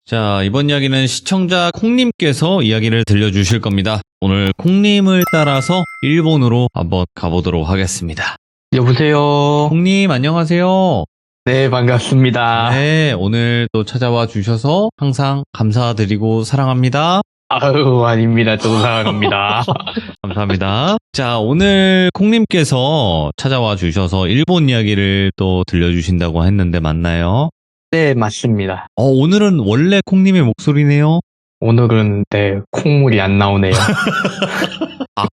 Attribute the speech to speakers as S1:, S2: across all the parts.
S1: 자, 이번 이야기는 시청자 콩님께서 이야기를 들려주실 겁니다. 오늘 콩님을 따라서 일본으로 한번 가보도록 하겠습니다.
S2: 여보세요.
S1: 콩님, 안녕하세요.
S2: 네, 반갑습니다.
S1: 네, 오늘 또 찾아와 주셔서 항상 감사드리고 사랑합니다.
S2: 아유, 아닙니다. 저도 사랑합니다.
S1: 감사합니다. 자, 오늘 콩님께서 찾아와 주셔서 일본 이야기를 또 들려주신다고 했는데 맞나요?
S2: 네, 맞습니다.
S1: 오늘은 원래 콩님의 목소리네요.
S2: 오늘은 네, 콩물이 안 나오네요.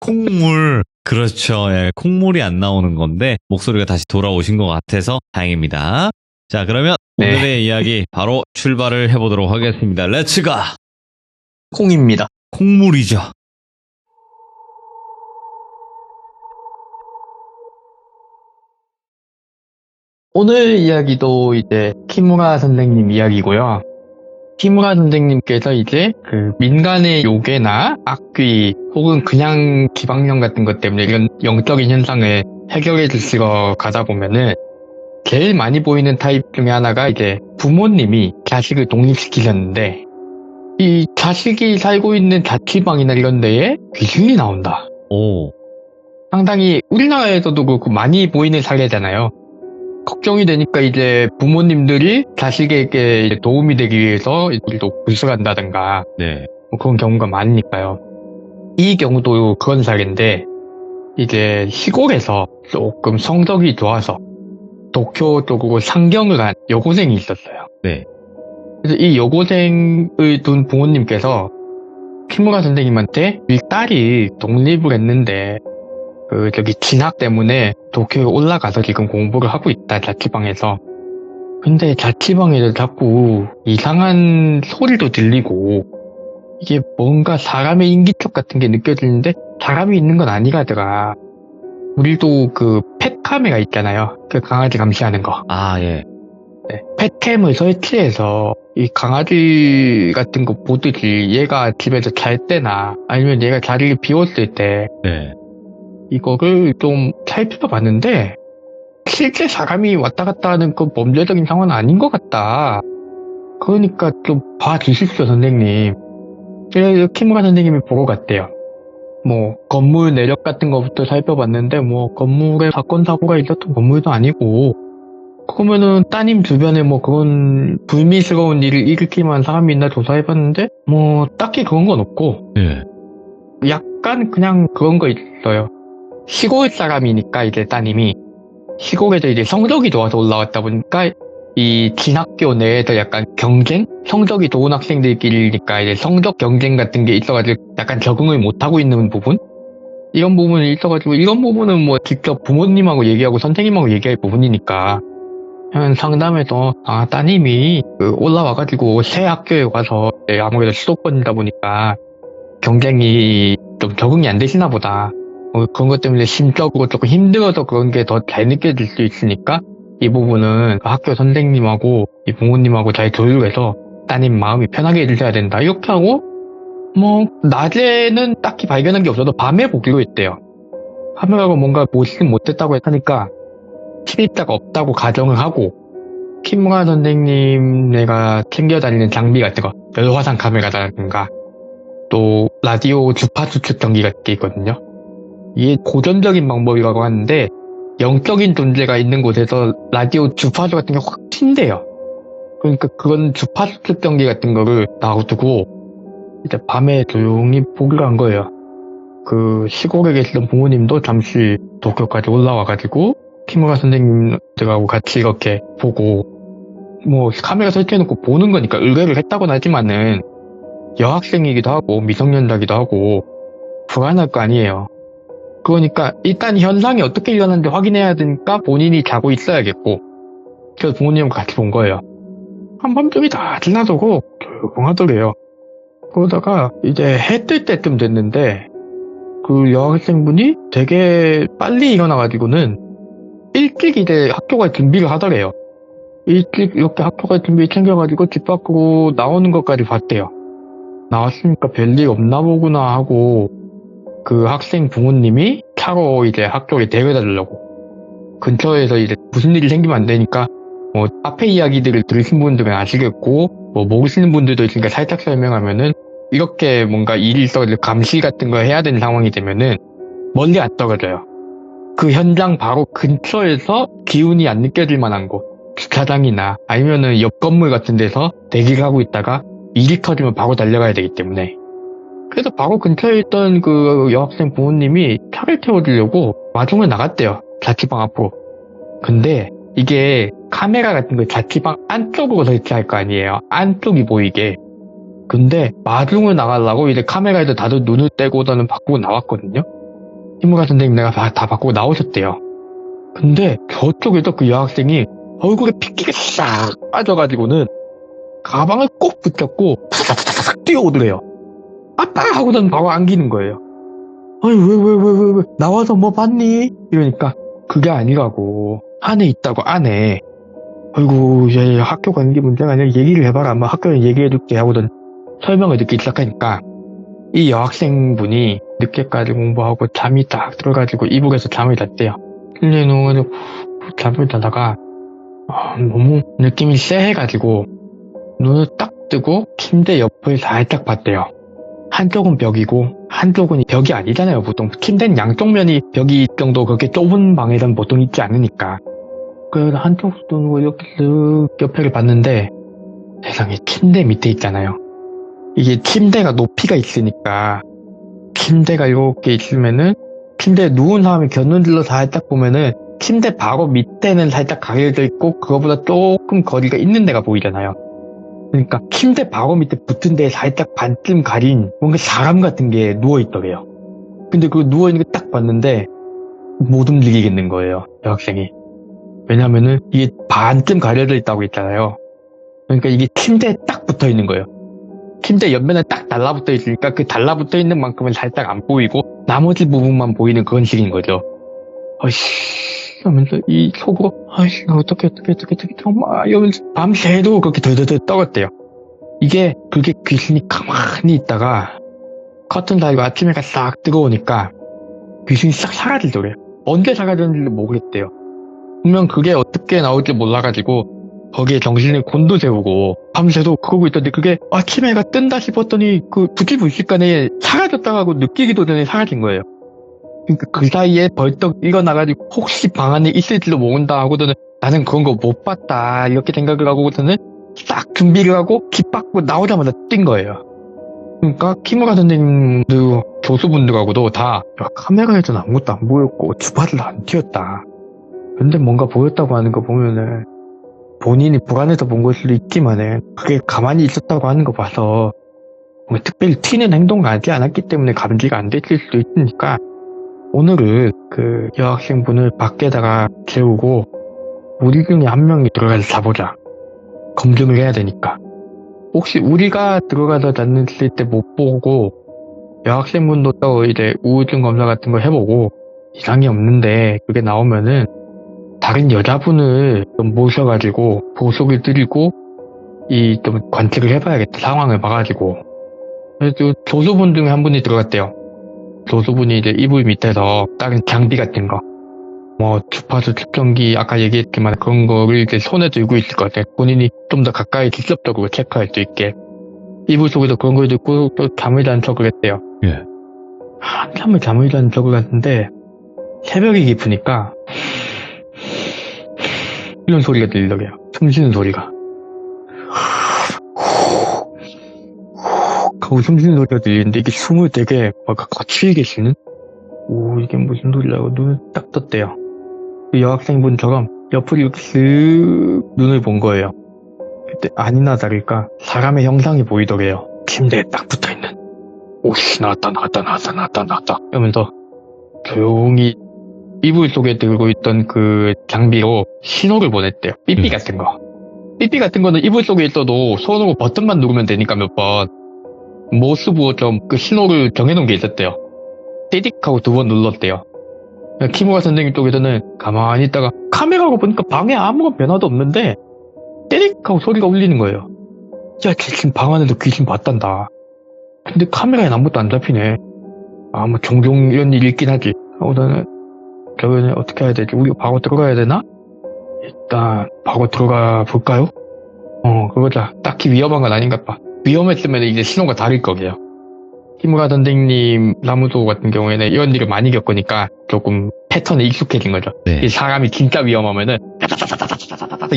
S1: 콩물. 그렇죠. 예, 콩물이 안 나오는 건데 목소리가 다시 돌아오신 것 같아서 다행입니다. 자, 그러면
S2: 네.
S1: 오늘의 이야기 바로 출발을 해보도록 하겠습니다. 렛츠가!
S2: 콩입니다.
S1: 콩물이죠.
S2: 오늘 이야기도 이제 키무라 선생님 이야기고요. 키무라 선생님께서 이제 그 민간의 요괴나 악귀 혹은 그냥 기방령 같은 것 때문에 이런 영적인 현상을 해결해 주시러 가다 보면은 제일 많이 보이는 타입 중에 하나가 이제 부모님이 자식을 독립시키셨는데 이 자식이 살고 있는 자취방이나 이런 데에 귀신이 나온다.
S1: 오,
S2: 상당히 우리나라에서도 그렇고 많이 보이는 사례잖아요. 걱정이 되니까 이제 부모님들이 자식에게 이제 도움이 되기 위해서 또 구술한다든가
S1: 네.
S2: 뭐 그런 경우가 많으니까요. 이 경우도 그런 사례인데 이제 시골에서 조금 성적이 좋아서 도쿄 쪽으로 상경을 한 여고생이 있었어요.
S1: 네.
S2: 그래서 이 여고생을 둔 부모님께서 키무라 선생님한테 이 딸이 독립을 했는데 저기 진학 때문에 도쿄에 올라가서 지금 공부를 하고 있다, 자취방에서. 근데 자취방에서 자꾸 이상한 소리도 들리고 이게 뭔가 사람의 인기척 같은 게 느껴지는데 사람이 있는 건 아니라더라. 우리도 그 펫카메라 있잖아요. 그 강아지 감시하는 거.
S1: 아, 예.
S2: 네, 펫캠을 설치해서 이 강아지 같은 거 보듯이 얘가 집에서 잘 때나 아니면 얘가 자리를 비웠을 때
S1: 네.
S2: 이거를 좀 살펴봤는데 실제 사람이 왔다 갔다 하는 그 범죄적인 상황은 아닌 것 같다. 그러니까 좀 봐주십시오, 선생님. 그래서 키무라 선생님이 보러 갔대요. 뭐 건물 내력 같은 거부터 살펴봤는데 뭐 건물에 사건 사고가 있었던 건물도 아니고 그러면은 따님 주변에 뭐 그런 불미스러운 일을 일으킬 만한 사람이 있나 조사해봤는데 뭐 딱히 그런 건 없고
S1: 예.
S2: 약간 그냥 그런 거 있어요. 시골 사람이니까 이제 따님이 시골에서 이제 성적이 좋아서 올라왔다 보니까 이 진학교 내에서 약간 경쟁? 성적이 좋은 학생들끼리니까 이제 성적 경쟁 같은 게 있어가지고 약간 적응을 못하고 있는 부분? 이런 부분이 있어가지고 이런 부분은 뭐 직접 부모님하고 얘기하고 선생님하고 얘기할 부분이니까 그냥 상담해서 따님이 올라와가지고 새 학교에 가서 아무래도 수도권이다 보니까 경쟁이 좀 적응이 안 되시나 보다. 그런 것 때문에 심적으로 조금 힘들어서 그런 게 더 잘 느껴질 수 있으니까 이 부분은 학교 선생님하고 이 부모님하고 잘 조율해서 따님 마음이 편하게 해주셔야 된다. 이렇게 하고 뭐 낮에는 딱히 발견한 게 없어도 밤에 보기로 했대요. 하느라고 뭔가 보시긴 못했다고 하니까 침입자가 없다고 가정을 하고 키무라 선생님 내가 챙겨 다니는 장비 같은 거 열화상 카메라라든가 또 라디오 주파수 측정기 같은 게 있거든요. 이게 고전적인 방법이라고 하는데 영적인 존재가 있는 곳에서 라디오 주파수 같은 게 확 튄대요. 그러니까 그런 주파수 측정기 같은 거를 놔두고 이제 밤에 조용히 보기로 한 거예요. 그 시골에 계시던 부모님도 잠시 도쿄까지 올라와가지고 키무라 선생님들하고 같이 이렇게 보고 뭐 카메라 설치해놓고 보는 거니까 의뢰를 했다고는 하지만은 여학생이기도 하고 미성년자기도 하고 불안할 거 아니에요. 그러니까 일단 현상이 어떻게 일어나는지 확인해야 되니까 본인이 자고 있어야겠고 그래서 부모님과 같이 본 거예요. 한밤중이 다 지나서고 조용하더래요. 그러다가 이제 해 뜰 때쯤 됐는데 그 여학생분이 되게 빨리 일어나가지고는 일찍 이제 학교 갈 준비를 하더래요. 일찍 이렇게 학교 갈 준비 챙겨가지고 집 밖으로 나오는 것까지 봤대요. 나왔으니까 별일 없나 보구나 하고 그 학생 부모님이 차로 이제 학교에 데려다 주려고 근처에서 이제 무슨 일이 생기면 안 되니까 뭐 앞에 이야기들을 들으신 분들은 아시겠고 뭐 모르시는 분들도 있으니까 살짝 설명하면은 이렇게 뭔가 일이 있어가지고 감시 같은 거 해야 되는 상황이 되면은 멀리 안 떨어져요. 그 현장 바로 근처에서 기운이 안 느껴질 만한 곳, 주차장이나 아니면은 옆 건물 같은 데서 대기를 하고 있다가 일이 터지면 바로 달려가야 되기 때문에. 그래서 바로 근처에 있던 그 여학생 부모님이 차를 태워주려고 마중을 나갔대요. 자취방 앞으로. 근데 이게 카메라 같은 거 자취방 안쪽으로 설치할 거 아니에요. 안쪽이 보이게. 근데 마중을 나가려고 이제 카메라에도 다들 눈을 떼고서는 바꾸고 나왔거든요. 희무가 선생님 내가 다 바꾸고 나오셨대요. 근데 저쪽에서 그 여학생이 얼굴에 핏기가 싹 빠져가지고는 가방을 꼭 붙잡고 푸삭푸삭 뛰어오더래요. 아빠! 하고는 바로 안기는 거예요. 아니 왜 나와서 뭐 봤니? 이러니까 그게 아니라고. 안에 있다고 안에. 아이고 이제 학교 가는 게 문제가 아니라 얘기를 해봐라. 아마 학교에 얘기해줄게 하고는 설명을 듣기 시작하니까 이 여학생분이 늦게까지 공부하고 잠이 딱 들어가지고 이북에서 잠을 잤대요. 근데 누워가지고 잠을 자다가 너무 느낌이 쎄해가지고 눈을 딱 뜨고 침대 옆을 살짝 봤대요. 한쪽은 벽이고 한쪽은 벽이 아니잖아요. 보통 침대는 양쪽 면이 벽이 정도 그렇게 좁은 방에선 보통 있지 않으니까. 그래서 한쪽 눈으로 이렇게 쓱 옆에를 봤는데 세상에 침대 밑에 있잖아요. 이게 침대가 높이가 있으니까 침대가 이렇게 있으면은 침대에 누운 사람이 견눈질로 살짝 보면은 침대 바로 밑에는 살짝 가려져 있고 그거보다 조금 거리가 있는 데가 보이잖아요. 그러니까 침대 바로 밑에 붙은 데에 살짝 반쯤 가린 뭔가 사람 같은 게 누워있더래요. 근데 그 누워있는 거 딱 봤는데 못 움직이겠는 거예요, 여학생이. 왜냐면은 이게 반쯤 가려져 있다고 했잖아요. 그러니까 이게 침대에 딱 붙어 있는 거예요. 침대 옆면에 딱 달라붙어 있으니까 그 달라붙어 있는 만큼은 살짝 안 보이고 나머지 부분만 보이는 그런 식인 거죠. 아이씨 하면서 이 속으로 아이씨 어떻게 정말 이러면서 밤새도 그렇게 덜덜덜 떨었대요. 이게 그게 귀신이 가만히 있다가 커튼 달고 아침에가 싹 뜨거우니까 귀신이 싹 사라지더래요. 언제 사라졌는지도 모르겠대요. 분명 그게 어떻게 나올지 몰라가지고 거기에 정신을 곤두세우고 밤새도 그러고 있던데 그게 아침에가 뜬다 싶었더니 그 부지불식간에 사라졌다고 하고 느끼기도 전에 사라진 거예요. 그러니까 그 사이에 벌떡 일어나가지고 혹시 방 안에 있을지도 모른다 하고서는 나는 그런 거 못 봤다 이렇게 생각을 하고서는 싹 준비를 하고 집 밖으로 나오자마자 뛴 거예요. 그러니까 키무라 선생님도 교수분들하고도 다 카메라에서는 아무것도 안 보였고 주파를 안 튀었다. 근데 뭔가 보였다고 하는 거 보면은 본인이 불안해서 본 걸 수도 있지만은 그게 가만히 있었다고 하는 거 봐서 뭐 특별히 튀는 행동을 하지 않았기 때문에 감지가 안 됐을 수도 있으니까 오늘은 그 여학생분을 밖에다가 재우고 우리 중에 한 명이 들어가서 자보자. 검증을 해야 되니까. 혹시 우리가 들어가서 잤을 때 못 보고 여학생분도 또 이제 우울증 검사 같은 거 해보고 이상이 없는데 그게 나오면은 다른 여자분을 좀 모셔가지고 보석을 드리고 이 좀 관측을 해봐야겠다. 상황을 봐가지고. 그래서 교수분 중에 한 분이 들어갔대요. 교수분이 이제 이불 밑에서 다른 장비 같은 거, 뭐 주파수 측정기 아까 얘기했지만 그런 거를 이제 손에 들고 있을 것 같아요. 본인이 좀 더 가까이 직접적으로 체크할 수 있게 이불 속에서 그런 걸 듣고 또 잠을 자는 척을 했대요.
S1: 예.
S2: 한참을 잠을 자는 척을 했는데 새벽이 깊으니까 이런 소리가 들리더래요. 숨 쉬는 소리가. 하고 숨 쉬는 소리가 들리는데 이게 숨을 되게 막 거칠게 쉬는? 오 이게 무슨 소리라고 눈을 딱 떴대요. 그 여학생분처럼 옆으로 이렇게 쓱 눈을 본 거예요. 그때 아니나 다를까 사람의 형상이 보이더래요. 침대에 딱 붙어있는. 오씨 나왔다 이러면서 조용히 이불 속에 들고 있던 그 장비로 신호를 보냈대요. 삐삐 같은 거. 삐삐 같은 거는 이불 속에 있어도 손으로 버튼만 누르면 되니까 몇 번. 모스부어처럼 그 신호를 정해놓은 게 있었대요. 띠딕하고 2번 눌렀대요. 키무라 선생님 쪽에서는 가만히 있다가 카메라로 보니까 방에 아무런 변화도 없는데 띠딕하고 소리가 울리는 거예요. 야, 지금 방 안에도 귀신 봤단다. 근데 카메라엔 아무것도 안 잡히네. 아, 뭐 종종 이런 일이 있긴 하지. 하고 나는 저번에 어떻게 해야 되지? 우리가 바로 들어가야 되나? 일단 바로 들어가 볼까요? 그거죠. 딱히 위험한 건 아닌가 봐. 위험했으면 이제 신호가 다를 거게요. 히무라 선생님 사무소 같은 경우에는 이런 일을 많이 겪으니까 조금 패턴에 익숙해진 거죠.
S1: 네.
S2: 이 사람이 진짜 위험하면은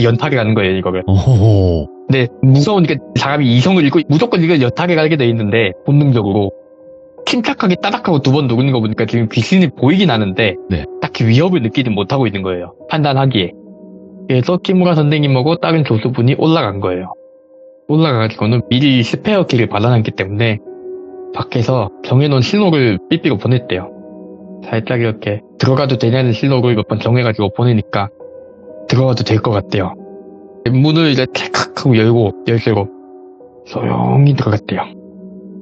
S2: 연타를 가는 거예요, 이거를.
S1: 오호호.
S2: 근데 무서운 게 사람이 이성을 잃고 무조건 이걸 연타를 가게 돼 있는데 본능적으로 침착하게 따닥하고 두 번 누르는 거 보니까 지금 귀신이 보이긴 하는데
S1: 네.
S2: 딱히 위협을 느끼진 못하고 있는 거예요. 판단하기에. 그래서 키무라 선생님하고 다른 교수분이 올라간 거예요. 올라가가지고는 미리 스페어 키를 받아놨기 때문에 밖에서 정해놓은 신호를 삐삐로 보냈대요. 살짝 이렇게 들어가도 되냐는 신호를 몇 번 정해가지고 보내니까 들어가도 될 것 같대요. 문을 이제 찰칵 하고 열고 열쇠로 조용히 들어갔대요.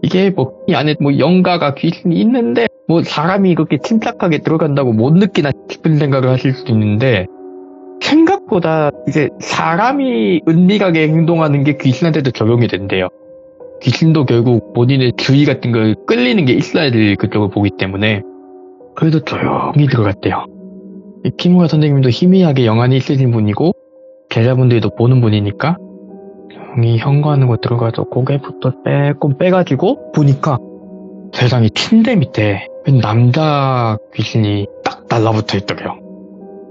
S2: 이게 뭐 이 안에 뭐 영가가 귀신이 있는데 뭐 사람이 그렇게 침착하게 들어간다고 못 느끼나 싶은 생각을 하실 수도 있는데 생각보다 이제 사람이 은밀하게 행동하는 게 귀신한테도 적용이 된대요. 귀신도 결국 본인의 주의 같은 걸 끌리는 게 있어야 될 그쪽을 보기 때문에 그래도 조용히 들어갔대요. 이 키무라 선생님도 희미하게 영안이 있으신 분이고 제자분들도 보는 분이니까 조용히 현관으로 들어가서 고개부터 빼꼼 빼가지고 보니까 세상에 침대 밑에 남자 귀신이 딱 달라붙어 있더래요.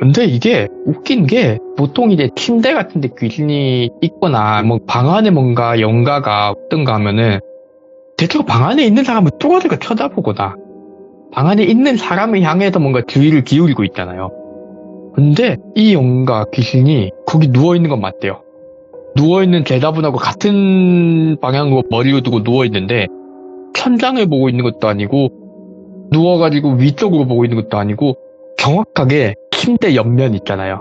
S2: 근데 이게 웃긴 게 보통 이제 침대 같은 데 귀신이 있거나 뭐 방 안에 뭔가 영가가 없던가 하면은 대체로 방 안에 있는 사람을 뚫어지고 쳐다보거나 방 안에 있는 사람을 향해서 뭔가 주의를 기울이고 있잖아요. 근데 이 영가 귀신이 거기 누워있는 건 맞대요. 누워있는 제자분하고 같은 방향으로 머리를 두고 누워있는데 천장을 보고 있는 것도 아니고 누워가지고 위쪽으로 보고 있는 것도 아니고 정확하게 침대 옆면 있잖아요.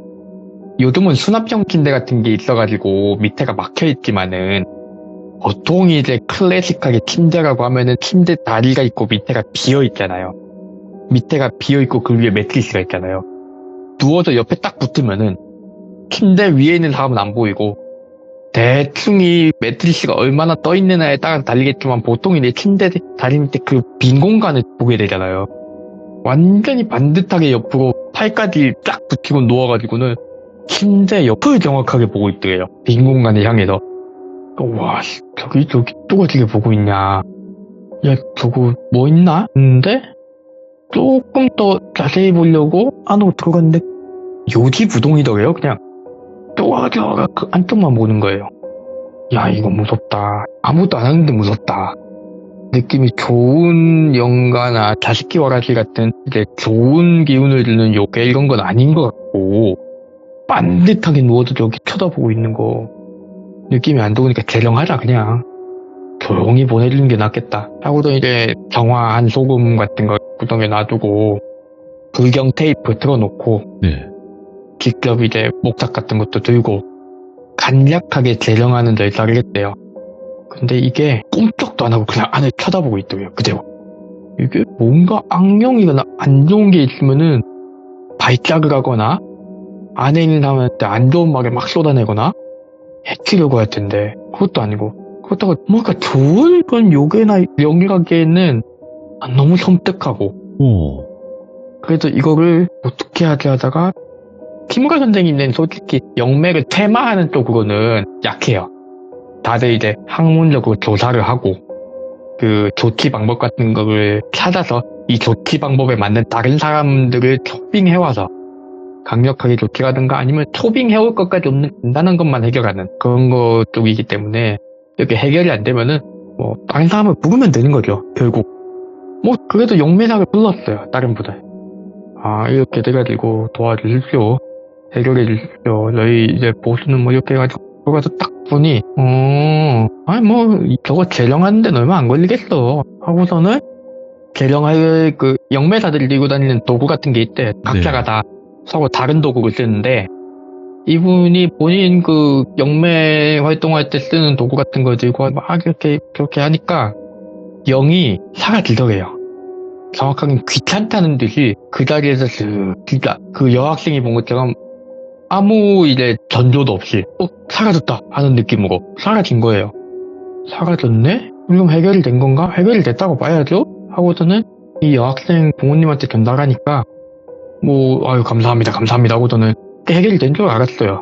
S2: 요즘은 수납형 침대 같은 게 있어가지고 밑에가 막혀있지만은 보통 이제 클래식하게 침대라고 하면은 침대 다리가 있고 밑에가 비어있잖아요. 밑에가 비어있고 그 위에 매트리스가 있잖아요. 누워서 옆에 딱 붙으면은 침대 위에 있는 사람은 안 보이고 대충 이 매트리스가 얼마나 떠있느냐에 따라 달리겠지만 보통 이제 침대 다리 밑에 그 빈 공간을 보게 되잖아요. 완전히 반듯하게 옆으로 팔까지 쫙 붙이고 누워가지고는 침대 옆을 정확하게 보고 있더래요. 빈 공간을 향해서. 와, 저기 뚜거지게 보고 있냐. 야, 저거 뭐 있나? 근데 조금 더 자세히 보려고 안으로 들어갔는데 요지부동이더래요. 그냥 뚜거지가 그 안쪽만 보는 거예요. 야, 이거 무섭다. 아무것도 안 하는데 무섭다. 느낌이 좋은 영가나 자식기와라시 같은 이제 좋은 기운을 주는 요괴 이런 건 아닌 것 같고 반듯하게 누워서 저기 쳐다보고 있는 거 느낌이 안 좋으니까 재령하자 그냥 조용히 보내주는 게 낫겠다 하고도 이제 정화한 소금 같은 거 구덩이에 놔두고 불경 테이프 틀어놓고
S1: 네.
S2: 직접 이제 목탁 같은 것도 들고 간략하게 재령하는 절차를 했대요. 근데 이게 꼼짝도 안 하고 그냥 안을 쳐다보고 있더래요. 그대로. 이게 뭔가 악령이거나 안 좋은 게 있으면은 발작을 하거나 안에 있는 사람한테 안 좋은 말을 막 쏟아내거나 해치려고 할 텐데 그것도 아니고 그렇다고 뭔가 좋은 건 요괴나 영이라기에는 너무 섬뜩하고
S1: 오.
S2: 그래서 이거를 어떻게 하지 하다가 키무라 선생님은 솔직히 영맥을 퇴마하는 쪽으로는 약해요. 다들 이제 학문적으로 조사를 하고 그 조치 방법 같은 거를 찾아서 이 조치 방법에 맞는 다른 사람들을 초빙해와서 강력하게 조치하든가 아니면 초빙해올 것까지 없는 간단한 것만 해결하는 그런 거 쪽이기 때문에 이렇게 해결이 안 되면은 뭐 다른 사람을 부르면 되는 거죠. 결국 뭐 그래도 영매사를 불렀어요. 다른 분을. 아 이렇게 돼가지고 도와주십시오. 해결해 주십시오. 저희 이제 보수는 뭐 이렇게 해가지고 들어가서 딱 보니 아니 뭐 저거 재령하는 데는 얼마 안 걸리겠어 하고서는 재령할 그 영매사들이 들고 다니는 도구 같은 게 있대. 각자가
S1: 네.
S2: 다 서로 다른 도구를 쓰는데 이분이 본인 그 영매 활동할 때 쓰는 도구 같은 거 들고 막 이렇게 그렇게 하니까 영이 사라지더래요. 정확하게 귀찮다는 듯이 그 자리에서 진짜 그 여학생이 본 것처럼 아무 이제 전조도 없이 사라졌다 하는 느낌으로 사라진 거예요. 사라졌네? 그럼 해결이 된 건가? 해결이 됐다고 봐야죠? 하고서는 이 여학생 부모님한테 전달하니까 뭐 아유 감사합니다 하고서는 해결이 된 줄 알았어요.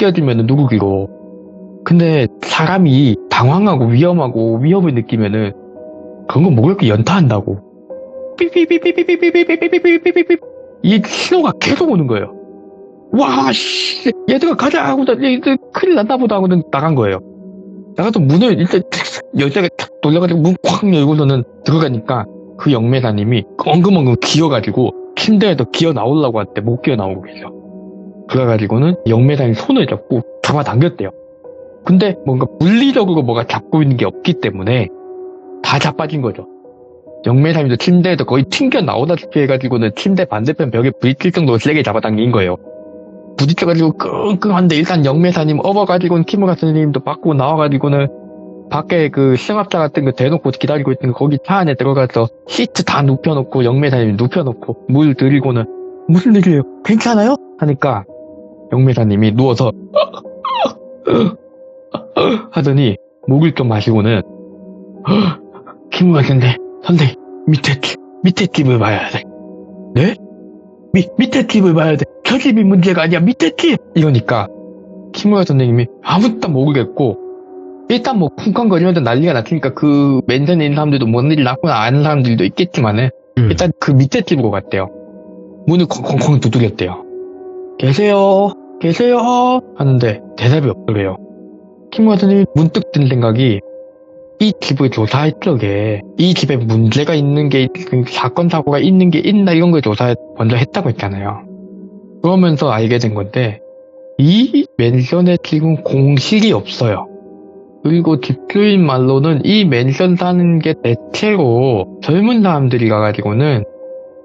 S2: 느껴지면 누구기로. 근데 사람이 당황하고 위험하고 위협을 느끼면은 그런 거 모르게 연타한다고. 삐삐삐삐삐삐삐삐삐삐삐삐삐삐 이 신호가 계속 오는 거예요. 와, 씨, 얘들아 가자 하고 얘들 큰일 났나 보다 하고는 나간 거예요. 나가서 문을 일단 여자가 탁 돌려가지고 문 콱 열고서는 들어가니까 그 영매사님이 엉금엉금 기어가지고 침대에서 기어 나오려고 하는데 못 기어 나오고 계셔. 그래가지고는 영매사님 손을 잡고 잡아당겼대요. 근데 뭔가 물리적으로 뭐가 잡고 있는 게 없기 때문에 다 자빠진 거죠. 영매사님도 침대에서 거의 튕겨 나오다시피 해가지고는 침대 반대편 벽에 부딪힐 정도로 세게 잡아당긴 거예요. 부딪혀가지고 끙끙한데 일단 영매사님 업어가지고는 키무라 선생님도 바꾸고 나와가지고는 밖에 그 승합차 같은 거 대놓고 기다리고 있던 거 거기 차 안에 들어가서 시트 다 눕혀놓고 영매사님 눕혀놓고 물 드리고는 무슨 일이에요? 괜찮아요? 하니까 영매사님이 누워서 하더니 목을 좀 마시고는 키무라 선생 밑에 집을 봐야 돼. 네? 밑에 집을 봐야 돼. 저 집이 문제가 아니야. 밑에 집! 이러니까 키무라 선생님이 아무것도 모르겠고 일단 뭐 쿵쾅거리면서 난리가 났으니까 그 맨션에 있는 사람들도 뭔 일이 났구나 아는 사람들도 있겠지만은 일단 그 밑에 집으로 갔대요. 문을 콩콩콩 두드렸대요. 계세요 하는데 대답이 없더래요. 키무라 선생님이 문득 든 생각이 이 집을 조사할 적에 이 집에 문제가 있는 게 사건 사고가 있는 게 있나 이런 걸 조사 먼저 했다고 했잖아요. 그러면서 알게 된 건데 이 맨션에 지금 공실이 없어요. 그리고 집주인 말로는 이 맨션 사는 게 대체로 젊은 사람들이 가가지고는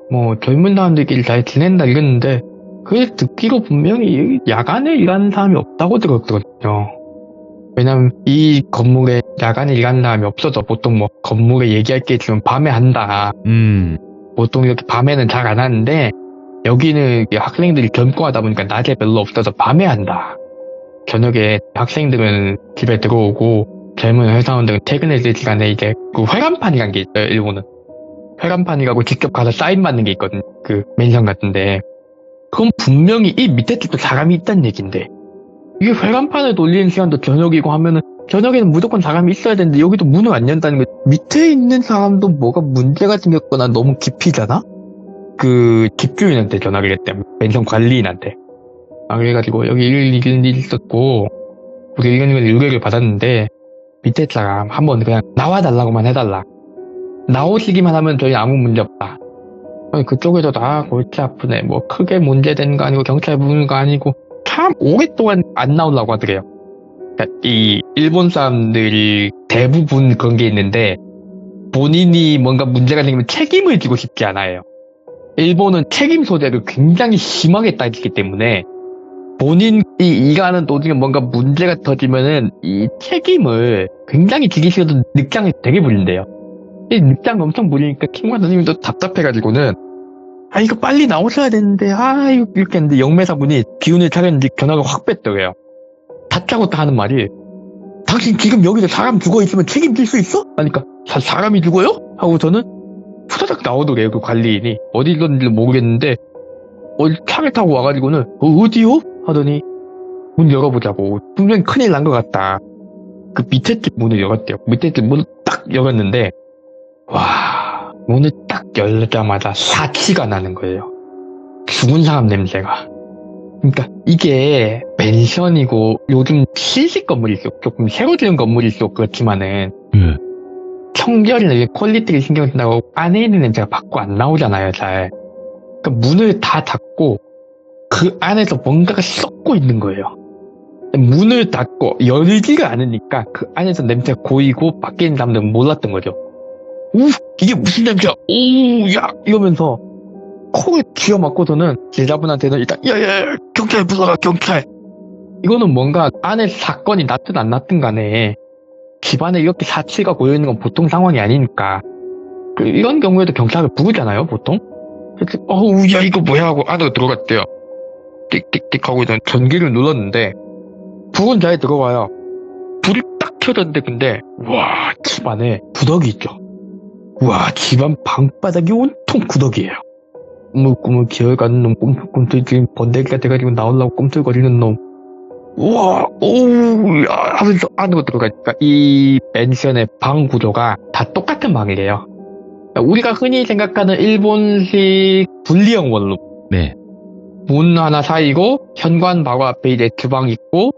S2: 뭐 젊은 사람들끼리 잘 지낸다 이랬는데 그걸 듣기로 분명히 야간에 일하는 사람이 없다고 들었거든요. 왜냐면 이 건물에 야간에 일하는 사람이 없어서 보통 뭐 건물에 얘기할 게 있으면 밤에 한다. 보통 이렇게 밤에는 잘 안 하는데 여기는 학생들이 젊고 하다 보니까 낮에 별로 없어서 밤에 한다. 저녁에 학생들은 집에 들어오고 젊은 회사원들은 퇴근했을 시간에 이제 그 회관판이란 게 있어요. 일본은 회관판이라고 직접 가서 사인 받는 게 있거든. 그 맨션 같은데 그럼 분명히 이 밑에 집도 사람이 있다는 얘긴데 이게 회관판을 돌리는 시간도 저녁이고 하면은 저녁에는 무조건 사람이 있어야 되는데 여기도 문을 안 연다는 거 밑에 있는 사람도 뭐가 문제가 생겼거나 너무 깊이잖아? 그 집주인한테 전화를 했대. 맨션 관리인한테. 그래가지고 여기 이런 일이 있었고 우리 이런 의뢰를 받았는데 밑에 사람 한번 그냥 나와달라고만 해달라. 나오시기만 하면 저희 아무 문제 없다. 그쪽에서도 골치 아프네. 뭐 크게 문제된 거 아니고 경찰 부르는 거 아니고 참 오랫동안 안 나오려고 하더래요. 그러니까 이 일본 사람들이 대부분 그런 게 있는데 본인이 뭔가 문제가 생기면 책임을 지고 싶지 않아요. 일본은 책임 소재를 굉장히 심하게 따지기 때문에 본인이 일하는 도중에 뭔가 문제가 터지면은 이 책임을 굉장히 지기 싫어도 늑장을 되게 부린대요. 이 늑장 엄청 부리니까 킹과 선생님도 답답해가지고는 아 이거 빨리 나오셔야 되는데 아 이렇게 했는데 영매사분이 기운을 차렸는지 전화가 확 뺐더래요. 다짜고짜 하는 말이 당신 지금 여기서 사람 죽어있으면 책임질 수 있어? 하니까 사람이 죽어요? 하고 저는 후다닥 나오더래요. 그 관리인이 어디 있었는지 모르겠는데 어디 차를 타고 와가지고는 어디요? 하더니 문 열어보자고. 분명히 큰일 난 것 같다. 그 밑에 집 문을 열었대요. 밑에 집 문을 딱 열었는데 와 문을 딱 열자마자 사치가 나는 거예요. 죽은 사람 냄새가. 그러니까 이게 펜션이고 요즘 신식 건물일수록 조금 새로 지은 건물일수록 그렇지만은 청결이나 이게 퀄리티를 신경 쓴다고 안에 있는 냄새가 밖으로 안 나오잖아요, 잘. 그러니까 문을 다 닫고 그 안에서 뭔가가 썩고 있는 거예요. 문을 닫고 열지가 않으니까 그 안에서 냄새가 고이고 밖에 있는 사람들은 몰랐던 거죠. 이게 무슨 냄새야? 야 이러면서 코를 쥐어 맞고서는 제자분한테는 일단 야야 경찰 불러라 경찰. 이거는 뭔가 안에 사건이 났든 안 났든 간에 집안에 이렇게 사치가 고여있는 건 보통 상황이 아니니까 이런 경우에도 경찰을 부르잖아요 보통. 그래서 야 이거 뭐야 하고 안으로 들어갔대요. 띡띡띡 하고 일단 전기를 눌렀는데 불은 잘 들어와요. 불이 딱 켜졌는데 근데 와 집안에 구덕이 있죠. 와 집안 방바닥이 온통 구덕이에요. 꾸물꾸물 기어가는 놈, 꿈틀꿈틀 지금 번데기가 돼가지고 나오려고 꿈틀거리는 놈. 우와, 야 하면서 안으로 들어가니까 이 펜션의 방 구조가 다 똑같은 방이래요. 우리가 흔히 생각하는 일본식 분리형 원룸.
S1: 네.
S2: 문 하나 사이고 현관 바로 앞에 이제 주방 있고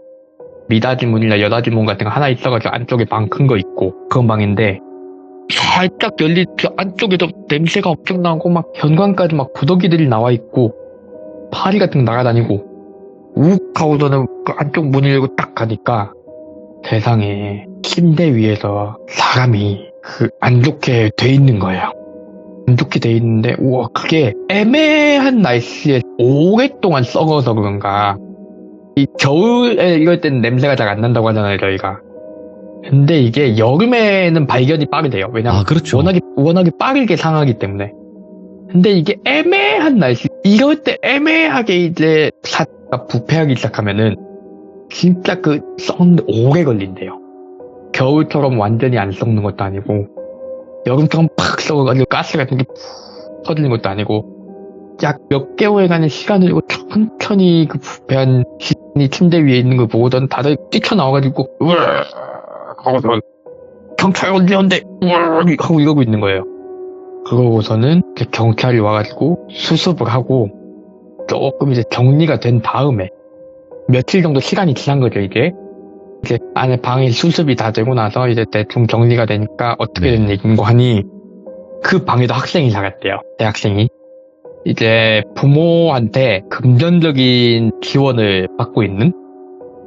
S2: 미닫이 문이나 여닫이 문 같은 거 하나 있어가지고 안쪽에 방 큰 거 있고 그런 방인데 살짝 열린 안쪽에도 냄새가 엄청 나고 막 현관까지 막 구더기들이 나와 있고 파리 같은 거 날아다니고 욱 하고서는 그 안쪽 문을 열고 딱 가니까 세상에 침대 위에서 사람이 그 안 좋게 돼 있는 거예요. 안 좋게 돼 있는데 우와 그게 애매한 날씨에 오랫동안 썩어서 그런가 이 겨울에 이럴 때는 냄새가 잘 안 난다고 하잖아요 저희가. 근데 이게 여름에는 발견이 빠르대요. 왜냐면
S1: 그렇죠.
S2: 워낙에 빠르게 상하기 때문에. 근데 이게 애매한 날씨 이럴 때 애매하게 이제 사가 부패하기 시작하면은 진짜 그 썩는데 오래 걸린대요. 겨울처럼 완전히 안 썩는 것도 아니고 여름처럼 팍 썩어가지고 가스 같은 게 푹 터지는 것도 아니고 약 몇 개월간의 시간을 두고 천천히 그 부패한 시신이 침대 위에 있는 걸 보고선 다들 뛰쳐나와가지고 하고서 경찰 언제 온대 하고 이러고 있는 거예요. 그러고서는 경찰이 와가지고 수습을 하고 조금 이제 정리가 된 다음에 며칠 정도 시간이 지난 거죠 이제 안에 방이 수습이 다 되고 나서 이제 대충 정리가 되니까 어떻게 된 얘기인고 하니 그 방에도 학생이 살았대요. 대학생이 이제 부모한테 금전적인 지원을 받고 있는.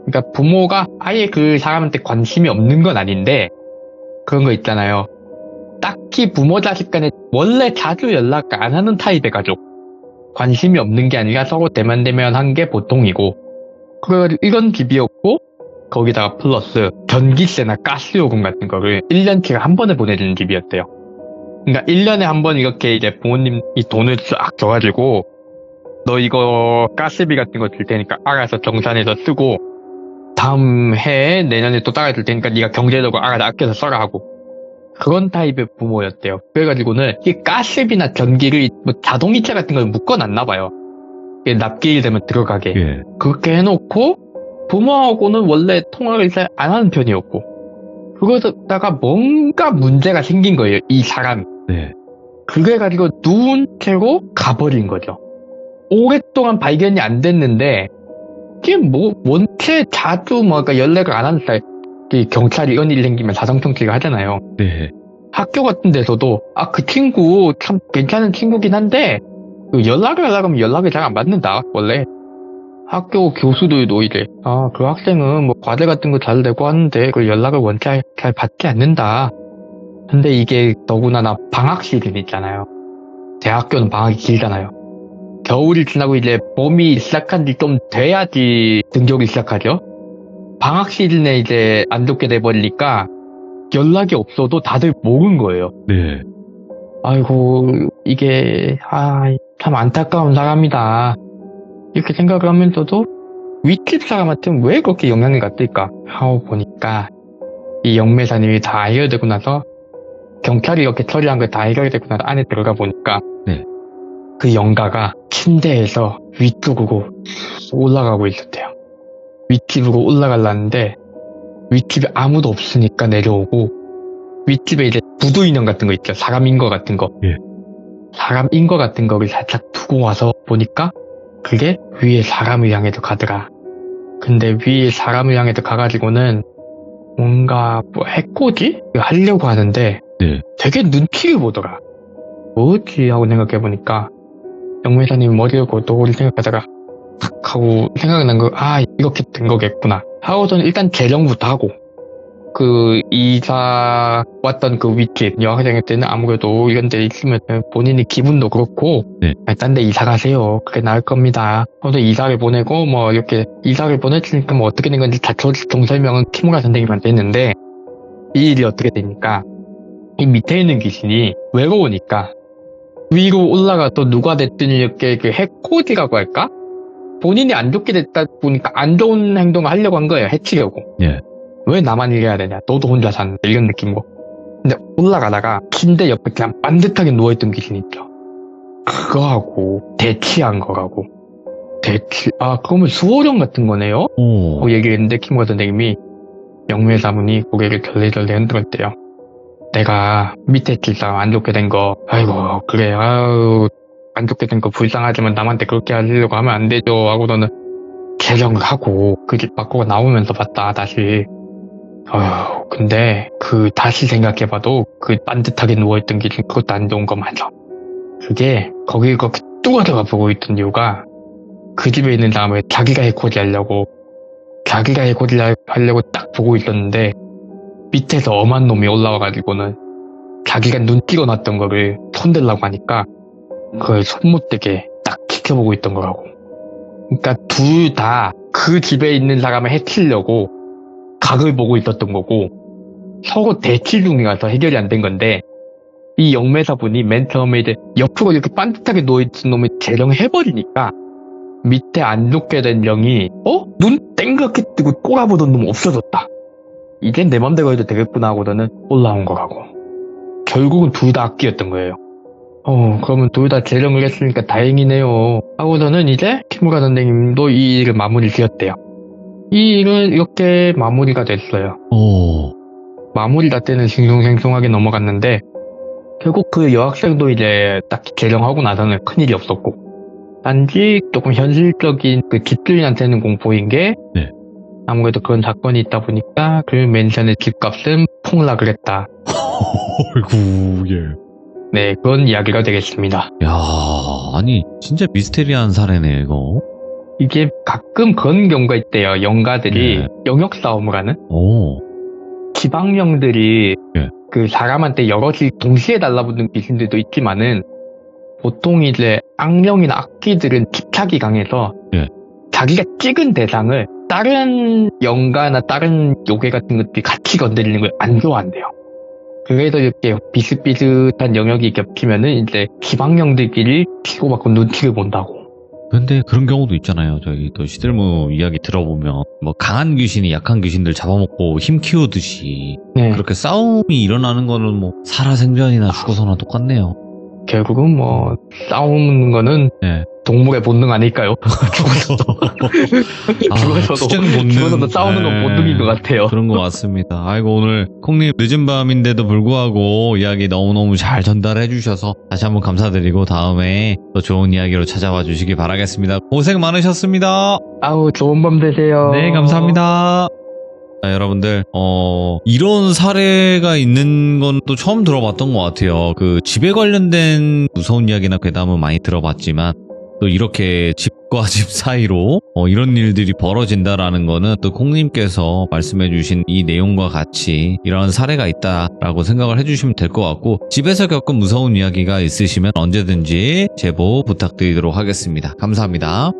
S2: 그러니까 부모가 아예 그 사람한테 관심이 없는 건 아닌데 그런 거 있잖아요. 딱히 부모 자식 간에 원래 자주 연락 안 하는 타입의 가족. 관심이 없는 게 아니라 서로 대면대면한 게 보통이고 그래가지고 이런 집이었고 거기다가 플러스 전기세나 가스요금 같은 거를 1년치를 한 번에 보내주는 집이었대요. 그러니까 1년에 한 번 이렇게 이제 부모님이 돈을 쫙 줘가지고 너 이거 가스비 같은 거 줄 테니까 알아서 정산해서 쓰고 다음 해에 내년에 또 따라줄 테니까 네가 경제적으로 알아서 아껴서 써라 하고 그런 타입의 부모였대요. 그래가지고는 이 가스비나 전기를 뭐 자동이체 같은 걸 묶어놨나 봐요. 납기일 되면 들어가게.
S1: 예.
S2: 그렇게 해놓고 부모하고는 원래 통화를 잘 안 하는 편이었고 그러다가 뭔가 문제가 생긴 거예요. 이 사람이.
S1: 네.
S2: 그래가지고 누운 채로 가버린 거죠. 오랫동안 발견이 안 됐는데 이게 뭐 원체 자주 뭐가 연락을 안 하는 스타일. 경찰이 이런 일이 생기면 사정청취를 하잖아요.
S1: 네.
S2: 학교 같은 데서도 그 친구 참 괜찮은 친구긴 한데 연락을 하려면 연락을 잘 안 받는다 원래. 학교 교수들도 이제 그 학생은 뭐 과제 같은 거 잘 내고 하는데 그 연락을 원체 잘 받지 않는다 근데 이게 더구나 방학 시즌 있잖아요. 대학교는 방학이 길잖아요. 겨울이 지나고 이제 봄이 시작한 지 좀 돼야지 등교를 시작하죠. 방학 시즌에 이제 안 좋게 돼버리니까 연락이 없어도 다들 모른 거예요.
S1: 네.
S2: 아이고, 이게, 참 안타까운 사람이다. 이렇게 생각을 하면서도 윗집 사람한테는 왜 그렇게 영향을 갖을까 하고 보니까 이 영매사님이 다 해결되고 나서 경찰이 이렇게 처리한 걸 다 해결되고 나서 안에 들어가 보니까
S1: 네.
S2: 그 영가가 침대에서 위쪽으로 올라가고 있었대요. 윗집으로 올라가려는데 윗집에 아무도 없으니까 내려오고 윗집에 이제 부두 인형 같은 거 있죠. 사람 인거 같은 거.
S1: 예.
S2: 사람 인거 같은 거를 살짝 두고 와서 보니까 그게 위에 사람을 향해서 가더라. 근데 위에 사람을 향해서 가가지고는 뭔가 뭐 해코지? 하려고 하는데
S1: 네.
S2: 되게 눈치를 보더라. 뭐지? 하고 생각해보니까 영매사님이 머리를 고도를 생각하다가 탁 하고 생각난 거, 이렇게 된 거겠구나 하고서는 일단 재정부터 하고 그 이사 왔던 그 윗집 여학생일 때는 아무래도 이런 데 있으면 본인이 기분도 그렇고
S1: 네.
S2: 딴 데 이사 가세요. 그게 나을 겁니다. 그래서 이사를 보내고 뭐 이렇게 이사를 보냈으니까 뭐 어떻게 된 건지 다 정설명은 키무라 선생님한테 했는데 이 일이 어떻게 되니까 이 밑에 있는 귀신이 외로우니까 위로 올라가서 누가 됐든 이렇게 그 해코지라고 할까? 본인이 안 좋게 됐다 보니까 안 좋은 행동을 하려고 한 거예요. 해치려고.
S1: 예.
S2: 왜 나만 이래야 되냐? 너도 혼자 사는데 이런 느낌으로. 근데 올라가다가 침대 옆에 그냥 반듯하게 누워있던 귀신이 있죠. 그거하고 대치한 거라고. 그러면 수호령 같은 거네요?
S1: 오.
S2: 그 얘기를 했는데 김과 선생님이 영매사분이 고개를 덜레덜레 흔들었대요. 내가 밑에 집 사람 안 좋게 된 거, 아이고 그래, 안 좋게 된 거 불쌍하지만 남한테 그렇게 하려고 하면 안 되죠 하고서는 개정을 하고 그 집 밖으로 나오면서 봤다 다시. 근데 다시 생각해봐도 그 반듯하게 누워있던 게 그것도 안 좋은 거 맞아. 그게 거기 그렇게 뚜어들어 보고 있던 이유가 그 집에 있는 사람을 자기가 해코지 하려고 딱 보고 있었는데 밑에서 엄한 놈이 올라와가지고는 자기가 눈 찍어놨던 거를 손들라고 하니까 그걸 손 못 대게 딱 지켜보고 있던 거라고. 그러니까 둘 다 그 집에 있는 사람을 해치려고 각을 보고 있었던 거고 서로 대치 중이라서 해결이 안 된 건데 이 영매사분이 맨 처음에 이제 옆으로 이렇게 반듯하게 누워있는 놈이 재령해버리니까 밑에 안 좋게 된 영이 눈 땡그랗게 뜨고 꼬라보던 놈 없어졌다. 이젠 내 맘대로 해도 되겠구나 하고서는 올라온 거라고. 결국은 둘 다 악기였던 거예요. 그러면 둘 다 재령을 했으니까 다행이네요 하고서는 이제 키무라 선생님도 이 일을 마무리 지었대요. 이 일은 이렇게 마무리가 됐어요.
S1: 오.
S2: 마무리가 때는 싱숭생숭하게 넘어갔는데 결국 그 여학생도 이제 딱 재령하고 나서는 큰일이 없었고 단지 조금 현실적인 그 집주인한테는 공포인 게
S1: 네.
S2: 아무래도 그런 사건이 있다 보니까 그 맨션의 집값은 폭락을 했다.
S1: 아이고, 예.
S2: 네, 그런 이야기가 되겠습니다.
S1: 야, 아니, 진짜 미스테리한 사례네, 이거.
S2: 이게 가끔 그런 경우가 있대요. 영가들이
S1: 네.
S2: 영역 싸움을 하는?
S1: 오.
S2: 지방령들이
S1: 네.
S2: 그 사람한테 여럿이 동시에 달라붙는 귀신들도 있지만은 보통 이제 악령이나 악귀들은 집착이 강해서
S1: 네.
S2: 자기가 찍은 대상을 다른 영가나 다른 요괴 같은 것들이 같이 건드리는 걸 안 좋아한대요. 그래서 이렇게 비슷비슷한 영역이 겹치면은 이제 지방령들끼리 치고받고 눈치를 본다고.
S1: 근데 그런 경우도 있잖아요. 저희 또 시들무 이야기 들어보면 뭐 강한 귀신이 약한 귀신들 잡아먹고 힘 키우듯이
S2: 네.
S1: 그렇게 싸움이 일어나는 거는 뭐 살아생전이나 죽어서나 똑같네요.
S2: 결국은 뭐 싸우는 거는
S1: 네.
S2: 동물의 본능 아닐까요? 죽어서도 싸우는 건 본능인 것 같아요.
S1: 그런 것 같습니다. 아이고 오늘 콩님 늦은 밤인데도 불구하고 이야기 너무너무 잘 전달해 주셔서 다시 한번 감사드리고 다음에 또 좋은 이야기로 찾아와 주시기 바라겠습니다. 고생 많으셨습니다.
S2: 아우 좋은 밤 되세요.
S1: 네 감사합니다. 자, 여러분들 이런 사례가 있는 건 또 처음 들어봤던 것 같아요. 그 집에 관련된 무서운 이야기나 괴담은 많이 들어봤지만 또 이렇게 집과 집 사이로 이런 일들이 벌어진다라는 거는 또 콩님께서 말씀해주신 이 내용과 같이 이런 사례가 있다라고 생각을 해주시면 될 것 같고, 집에서 겪은 무서운 이야기가 있으시면 언제든지 제보 부탁드리도록 하겠습니다. 감사합니다.